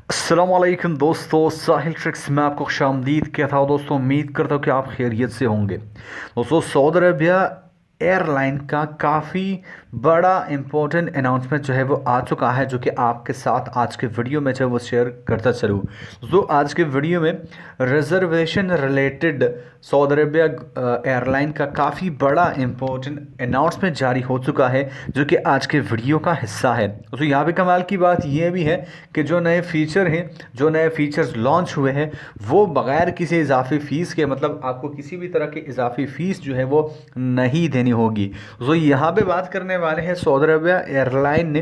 अस्सलामुअलैकुम दोस्तों, साहिल ट्रिक्स में आपको खुशामदीद कहता हूँ। दोस्तों, उम्मीद करता हूँ कि आप खैरियत से होंगे। दोस्तों, सऊदी अरबिया एयरलाइन का काफ़ी बड़ा इम्पोर्टेंट अनाउंसमेंट जो है वो आ चुका है, जो कि आपके साथ आज के वीडियो में जो है वो शेयर करता चलूँ। दोस्तों, आज के वीडियो में reservation related Saudi Arabia airline का काफ़ी बड़ा इम्पोर्टेंट अनाउंसमेंट जारी हो चुका है, जो कि आज के वीडियो का हिस्सा है। दोस्तों, यहाँ पे कमाल की बात यह भी है कि जो नए फीचर हैं, जो नए फीचर्स लॉन्च हुए हैं, वो बग़ैर किसी इजाफी फ़ीस के, मतलब आपको किसी भी तरह की इजाफी फ़ीस जो है वो नहीं देनी होगी। तो यहाँ पे बात करने वाले हैं, सऊदी अरबिया एयरलाइन ने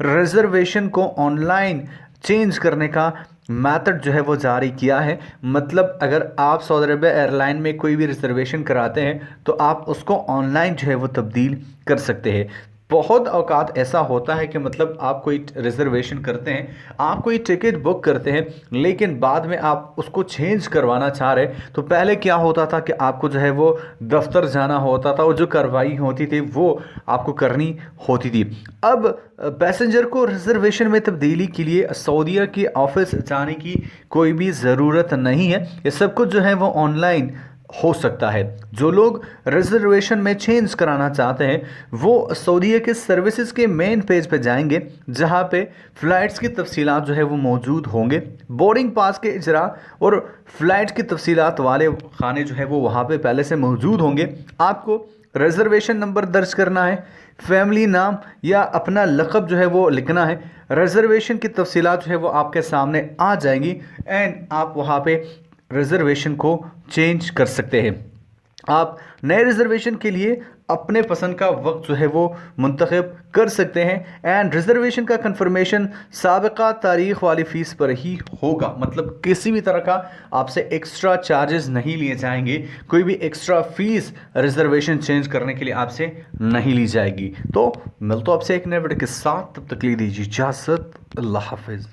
रिजर्वेशन को ऑनलाइन चेंज करने का मेथड जो है वो जारी किया है। मतलब अगर आप सऊदी अरबिया एयरलाइन में कोई भी रिजर्वेशन कराते हैं तो आप उसको ऑनलाइन जो है वो तब्दील कर सकते हैं। बहुत औकात ऐसा होता है कि मतलब आप कोई रिजर्वेशन करते हैं, आप कोई टिकट बुक करते हैं, लेकिन बाद में आप उसको चेंज करवाना चाह रहे। तो पहले क्या होता था कि आपको जो है वो दफ्तर जाना होता था और जो कार्रवाई होती थी वो आपको करनी होती थी। अब पैसेंजर को रिजर्वेशन में तब्दीली के लिए सऊदीया के ऑफिस जाने की कोई भी ज़रूरत नहीं है। ये सब कुछ जो है वो ऑनलाइन हो सकता है। जो लोग रिजर्वेशन में चेंज कराना चाहते हैं वो सऊदीया के सर्विसेज के मेन पेज पे जाएंगे, जहां पे फ़्लाइट्स की तफसीलात जो है वो मौजूद होंगे। बोर्डिंग पास के इजरा और फ़्लाइट की तफसीलात वाले खाने जो है वो वहां पे पहले से मौजूद होंगे। आपको रिजर्वेशन नंबर दर्ज करना है, फैमिली नाम या अपना लक़ब जो है वो लिखना है। रिजर्वेशन की तफसीलात जो है वो आपके सामने आ जाएंगी एंड आप वहाँ पे रिजर्वेशन को चेंज कर सकते हैं। आप नए रिजर्वेशन के लिए अपने पसंद का वक्त जो है वो मुंतखब कर सकते हैं एंड रिजर्वेशन का कंफर्मेशन साबिका तारीख वाली फ़ीस पर ही होगा। मतलब किसी भी तरह का आपसे एक्स्ट्रा चार्जेस नहीं लिए जाएंगे, कोई भी एक्स्ट्रा फ़ीस रिजर्वेशन चेंज करने के लिए आपसे नहीं ली जाएगी। तो मिलता हूं आपसे एक नए वीडियो के साथ, तब तक ले दीजिए इजाज़त। अल्लाह हाफिज़।